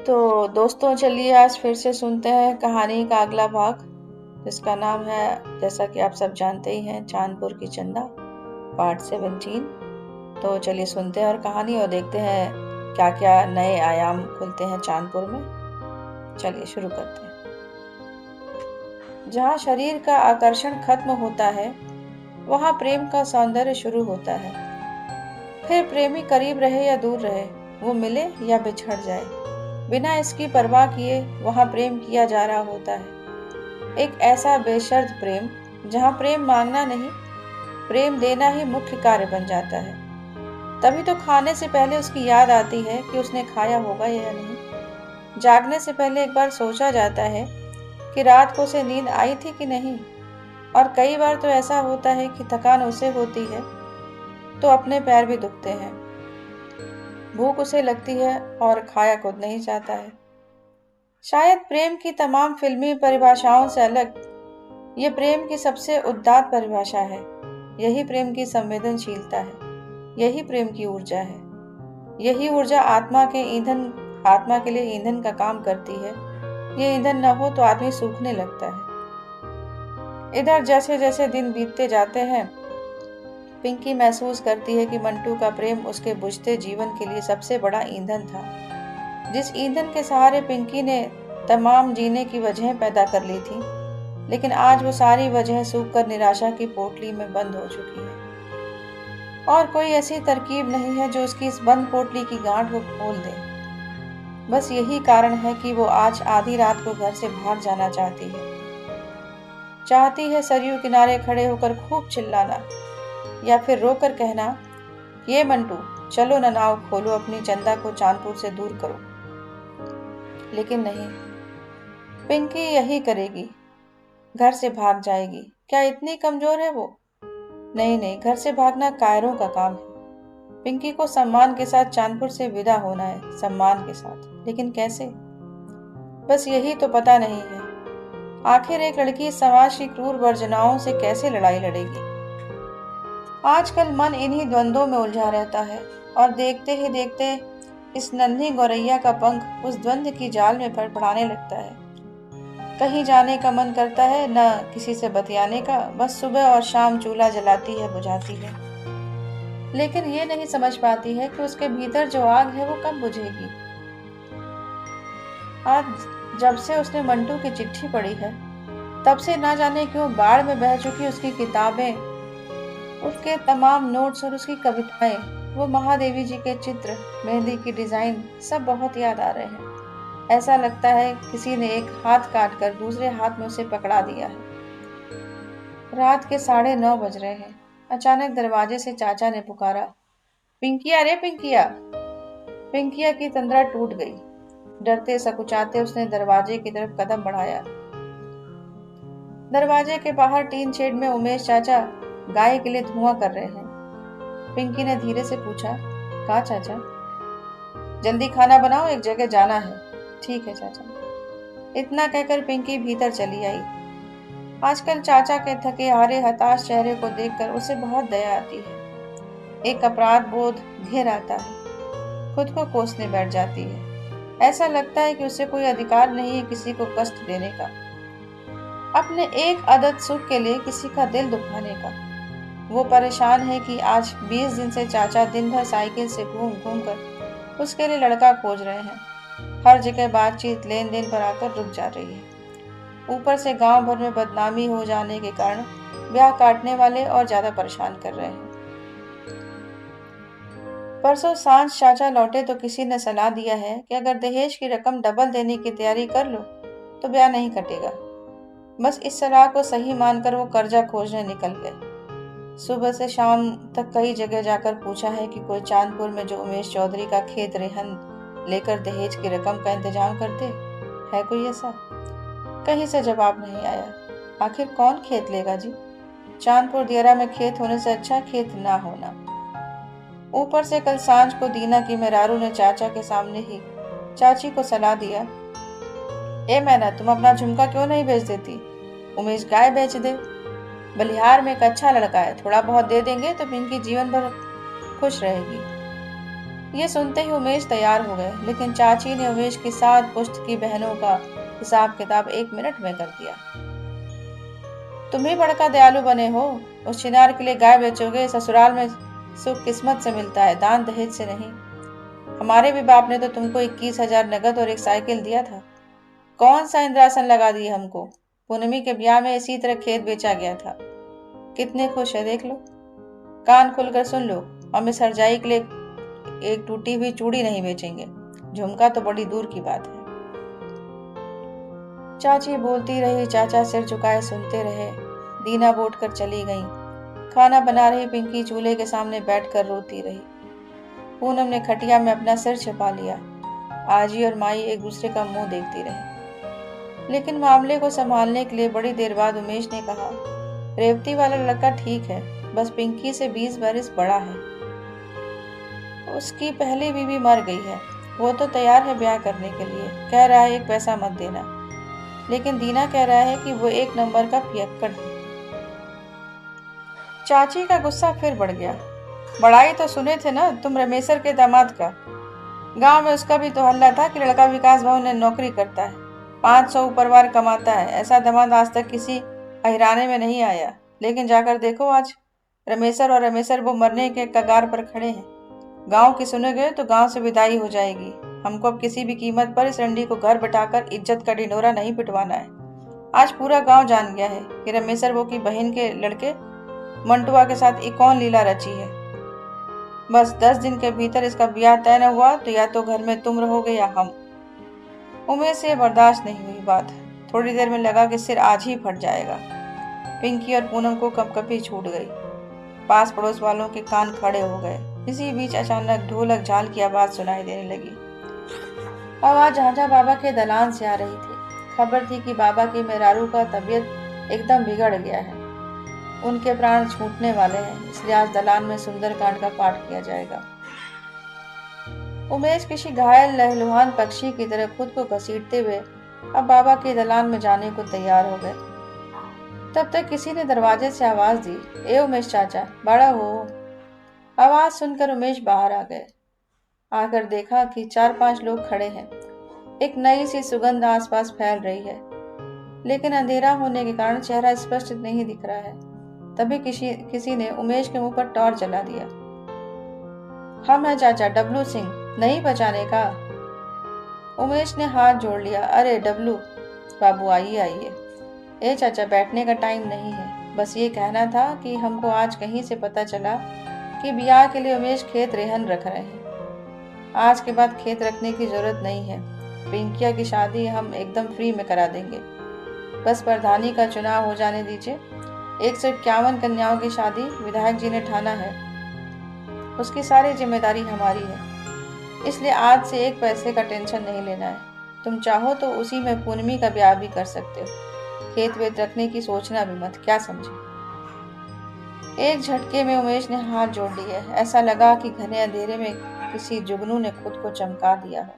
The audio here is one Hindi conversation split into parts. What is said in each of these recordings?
तो दोस्तों, चलिए आज फिर से सुनते हैं कहानी का अगला भाग, जिसका नाम है, जैसा कि आप सब जानते ही हैं, चांदपुर की चंदा पार्ट 17। तो चलिए सुनते हैं और कहानी और देखते हैं क्या क्या नए आयाम खुलते हैं चांदपुर में। चलिए शुरू करते हैं। जहाँ शरीर का आकर्षण खत्म होता है, वहाँ प्रेम का सौंदर्य शुरू होता है। फिर प्रेमी करीब रहे या दूर रहे, वो मिले या बिछड़ जाए, बिना इसकी परवाह किए वहाँ प्रेम किया जा रहा होता है। एक ऐसा बेशर्त प्रेम जहाँ प्रेम मांगना नहीं, प्रेम देना ही मुख्य कार्य बन जाता है। तभी तो खाने से पहले उसकी याद आती है कि उसने खाया होगा या नहीं। जागने से पहले एक बार सोचा जाता है कि रात को उसे नींद आई थी कि नहीं। और कई बार तो ऐसा होता है कि थकान उसे होती है तो अपने पैर भी दुखते हैं। भूख उसे लगती है और खाया खुद नहीं चाहता है। शायद प्रेम की तमाम फिल्मी परिभाषाओं से अलग ये प्रेम की सबसे उदात्त परिभाषा है। यही प्रेम की संवेदनशीलता है, यही प्रेम की ऊर्जा है। यही ऊर्जा आत्मा के लिए ईंधन का काम करती है। ये ईंधन न हो तो आदमी सूखने लगता है। इधर जैसे जैसे दिन बीतते जाते हैं, पिंकी महसूस करती है कि मंटू का प्रेम उसके बुझते जीवन के लिए सबसे बड़ा ईंधन था। जिस ईंधन के सहारे पिंकी ने तमाम जीने की वजहें पैदा कर ली थी, लेकिन आज वो सारी वजहें सूखकर निराशा की पोटली में बंद हो चुकी है। और कोई ऐसी तरकीब नहीं है जो उसकी इस बंद पोटली की गांठ को खोल दे। बस यही कारण है कि वो आज आधी रात को घर से भाग जाना चाहती है सरयू किनारे खड़े होकर खूब चिल्लाना, या फिर रोकर कहना, ये मंटू, चलो न नाव खोलो, अपनी चंदा को चांदपुर से दूर करो। लेकिन नहीं, पिंकी यही करेगी, घर से भाग जाएगी। क्या इतनी कमजोर है वो? नहीं नहीं, घर से भागना कायरों का काम है। पिंकी को सम्मान के साथ चांदपुर से विदा होना है, सम्मान के साथ। लेकिन कैसे? बस यही तो पता नहीं है। आखिर एक लड़की समाज की क्रूर वर्जनाओं से कैसे लड़ाई लड़ेगी? आजकल मन इन्हीं द्वंद्वों में उलझा रहता है, और देखते ही देखते इस नन्ही गौरैया का पंख उस द्वंद्व की जाल में फड़फड़ाने लगता है। कहीं जाने का मन करता है, न किसी से बतियाने का। बस सुबह और शाम चूल्हा जलाती है, बुझाती है, लेकिन ये नहीं समझ पाती है कि उसके भीतर जो आग है वो कब बुझेगी। आज जब से उसने मंटू की चिट्ठी पढ़ी है, तब से ना जाने क्यों बाढ़ में बह चुकी उसकी किताबें, उसके तमाम नोट्स और उसकी कविताएं, वो महादेवी जी के चित्र, मेहंदी की डिजाइन, सब बहुत याद आ रहे हैं। ऐसा लगता है किसी ने एक हाथ काट कर दूसरे हाथ में उसे पकड़ा दिया है। रात के 9:30 बज रहे हैं। अचानक दरवाजे से चाचा ने पुकारा, पिंकिया रे पिंकिया। पिंकिया की तंद्रा टूट गई। डरते सकुचाते उसने दरवाजे की तरफ कदम बढ़ाया। दरवाजे के बाहर टीन शेड में उमेश चाचा गाय के लिए धुआं कर रहे हैं। पिंकी ने धीरे से पूछा, कहा चाचा? जल्दी खाना बनाओ, एक जगह जाना है। ठीक है चाचा। इतना कहकर पिंकी भीतर चली आई। आजकल चाचा के थके हारे हताश चेहरे को देखकर उसे बहुत दया आती है। एक अपराध बोध घेर आता है। खुद को कोसने बैठ जाती है। ऐसा लगता है कि उसे कोई अधिकार नहीं है किसी को कष्ट देने का, अपने एक अदद सुख के लिए किसी का दिल दुखाने का। वो परेशान है कि आज 20 दिन से चाचा दिन भर साइकिल से घूम घूम कर उसके लिए लड़का खोज रहे हैं। हर जगह बातचीत लेन देन पर आकर रुक जा रही है। ऊपर से गांव भर में बदनामी हो जाने के कारण ब्याह काटने वाले और ज्यादा परेशान कर रहे हैं। परसों सांझ चाचा लौटे तो किसी ने सलाह दिया है कि अगर दहेज की रकम डबल देने की तैयारी कर लो तो ब्याह नहीं कटेगा। बस इस सलाह को सही मानकर वो कर्जा खोजने निकल गए। सुबह से शाम तक कई जगह जाकर पूछा है कि कोई चांदपुर में जो उमेश चौधरी का खेत रेहन लेकर दहेज की रकम का इंतजाम कर दे। है कोई ऐसा? कहीं से जवाब नहीं आया। आखिर कौन खेत लेगा जी? चांदपुर दियारा में खेत होने से अच्छा खेत ना होना। ऊपर से कल सांझ को दीना की मेहरारू ने चाचा के सामने ही चाची को सलाह दिया, ए मैना, तुम अपना झुमका क्यों नहीं बेच देती? उमेश गाय बेच दे। बलिहार में एक अच्छा लड़का है, थोड़ा बहुत दे देंगे तो पिंकी जीवन भर खुश रहेगी। ये सुनते ही उमेश तैयार हो गए, लेकिन चाची ने उमेश की 7 पुश्त की बहनों का हिसाब किताब 1 मिनट में कर दिया। तुम ही बड़का दयालु बने हो। उस चिनार के लिए गाय बेचोगे? ससुराल में सुख किस्मत से मिलता है, दान दहेज से नहीं। हमारे भी बाप ने तो तुमको 21,000 नगद और एक साइकिल दिया था। कौन सा इंद्रासन लगा दिए हमको? पूनमी के ब्याह में इसी तरह खेत बेचा गया था। कितने खुश है देख लो। कान खुलकर सुन लो, हम इस हरजाई के लिए एक टूटी हुई चूड़ी नहीं बेचेंगे। झुमका तो बड़ी दूर की बात है। चाची बोलती रही, चाचा सिर झुकाए सुनते रहे। दीना बोट कर चली गई। खाना बना रही पिंकी चूल्हे के सामने बैठकर रोती रही। पूनम ने खटिया में अपना सिर छिपा लिया। आजी और माई एक दूसरे का मुंह देखती रही। लेकिन मामले को संभालने के लिए बड़ी देर बाद उमेश ने कहा, रेवती वाला लड़का ठीक है, बस पिंकी से 20 बरस बड़ा है। उसकी पहली बीवी मर गई है। वो तो तैयार है ब्याह करने के लिए, कह रहा है 1 पैसा मत देना। लेकिन दीना कह रहा है कि वो 1 नंबर का पियक्कड़ है। चाची का गुस्सा फिर बढ़ गया। बड़ाई तो सुने थे ना तुम रमेशर के दामाद का। गांव में उसका भी तो हल्ला था कि लड़का विकास भवन में नौकरी करता है, 500 ऊपर वार कमाता है। ऐसा दामाद आज तक किसी अहिराने में नहीं आया। लेकिन जाकर देखो, आज रमेशर और रमेशर वो मरने के कगार पर खड़े हैं। गांव की सुनोगे तो गांव से विदाई हो जाएगी। हमको अब किसी भी कीमत पर इस रंडी को घर बैठाकर इज्जत का ढिंढोरा नहीं पिटवाना है। आज पूरा गांव जान गया है कि रमेशर वो की बहन के लड़के मंटुआ के साथ एक कौन लीला रची है। बस 10 दिन के भीतर इसका ब्याह तय न हुआ तो या तो घर में तुम रहोगे या हम। उमेश से बर्दाश्त नहीं हुई बात। थोड़ी देर में लगा कि सिर आज ही फट जाएगा। पिंकी और पूनम को कंपकपी छूट गई। पास पड़ोस वालों के कान खड़े हो गए। इसी बीच अचानक ढोलक झाल की आवाज सुनाई देने लगी। आवाज झांझा बाबा के दलान से आ रही थी। खबर थी कि बाबा की मेहरारू का तबीयत एकदम बिगड़ गया है। उनके प्राण छूटने वाले हैं, इसलिए आज दलान में सुंदरकांड का पाठ किया जाएगा। उमेश किसी घायल लहलुहान पक्षी की तरह खुद को घसीटते हुए अब बाबा के दलान में जाने को तैयार हो गए। तब तक किसी ने दरवाजे से आवाज दी, ए उमेश चाचा, बड़ा हो। आवाज सुनकर उमेश बाहर आ गए। आकर देखा कि 4-5 लोग खड़े हैं। एक नई सी सुगंध आसपास फैल रही है, लेकिन अंधेरा होने के कारण चेहरा स्पष्ट नहीं दिख रहा है। तभी किसी ने उमेश के मुंह पर टॉर्च जला दिया। हम हैं चाचा, डब्लू सिंह, नहीं बचाने का। उमेश ने हाथ जोड़ लिया। अरे डब्लू बाबू, आइए आइए। ए चाचा, बैठने का टाइम नहीं है, बस ये कहना था कि हमको आज कहीं से पता चला कि ब्याह के लिए उमेश खेत रेहन रख रहे हैं। आज के बाद खेत रखने की जरूरत नहीं है। पिंकिया की शादी हम एकदम फ्री में करा देंगे। बस प्रधानी का चुनाव हो जाने दीजिए। 151 कन्याओं की शादी विधायक जी ने ठाना है, उसकी सारी जिम्मेदारी हमारी है। इसलिए आज से 1 पैसे का टेंशन नहीं लेना है। तुम चाहो तो उसी में पूनमी का ब्याह भी कर सकते हो। खेत वेत रखने की सोचना भी मत, क्या समझे। एक झटके में उमेश ने हाथ जोड़ लिए। ऐसा लगा कि घने अंधेरे में किसी जुगनू ने खुद को चमका दिया हो।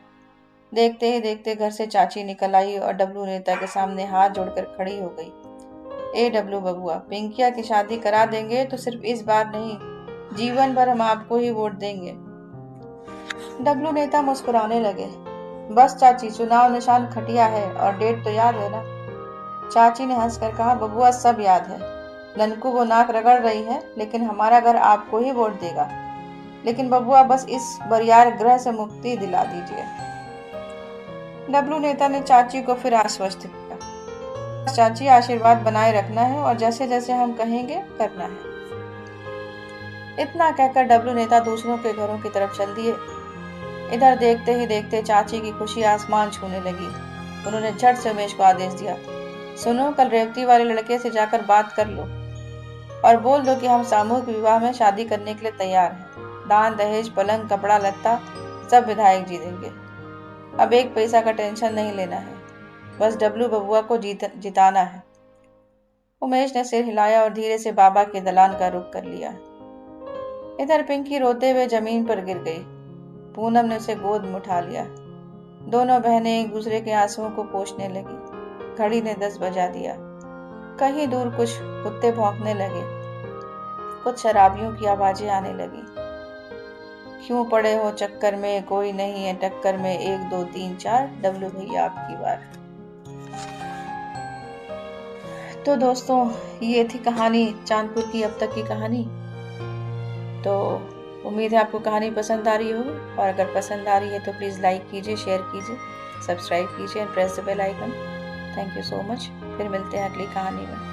देखते ही देखते घर से चाची निकल आई और डब्लू नेता के सामने हाथ जोड़कर खड़ी हो गई। ए डब्लू बबुआ, पिंकिया की शादी करा देंगे तो सिर्फ इस बार नहीं, जीवन भर हम आपको ही वोट देंगे। डब्लू नेता मुस्कुराने लगे। बस चाची, चुनाव निशान खटिया है और डेट तो याद है ना। चाची ने हंसकर कहा, बबुआ सब याद है। ननकू वो नाक रगड़ रही है, लेकिन हमारा घर आपको ही वोट देगा। लेकिन बबुआ बस इस बरियार ग्रह से मुक्ति दिला दीजिए। डब्लू नेता ने चाची को फिर आश्वस्त किया। चाची, आशीर्वाद बनाए रखना है और जैसे जैसे हम कहेंगे करना है। इतना कहकर डब्लू नेता दूसरों के घरों की तरफ चल दिए। इधर देखते ही देखते चाची की खुशी आसमान छूने लगी। उन्होंने झट से उमेश को आदेश दिया, सुनो, कल रेवती वाले लड़के से जाकर बात कर लो और बोल दो कि हम सामूहिक विवाह में शादी करने के लिए तैयार हैं। दान दहेज, पलंग, कपड़ा लत्ता सब विधायक जी देंगे। अब 1 पैसा का टेंशन नहीं लेना है, बस डब्लू बबुआ को जिताना है। उमेश ने सिर हिलाया और धीरे से बाबा के दलान का रुख कर लिया। इधर पिंकी रोते हुए जमीन पर गिर गई। पूनम ने उसे गोद में उठा लिया। दोनों बहनें एक दूसरे के आंसुओं को पोंछने लगी। घड़ी ने 10 बजा दिया। कहीं दूर कुछ कुत्ते भौंकने लगे, कुछ शराबियों की आवाजें आने लगी। क्यों पड़े हो चक्कर में, कोई नहीं है टक्कर में, 1 2 3 4 डब्लू भैया आपकी बार। तो दोस्तों, ये थी कहानी चांदपुर की अब तक की कहानी। तो उम्मीद है आपको कहानी पसंद आ रही होगी, और अगर पसंद आ रही है तो प्लीज़ लाइक कीजिए, शेयर कीजिए, सब्सक्राइब कीजिए and press the bell icon. Thank you so much. फिर मिलते हैं अगली कहानी में।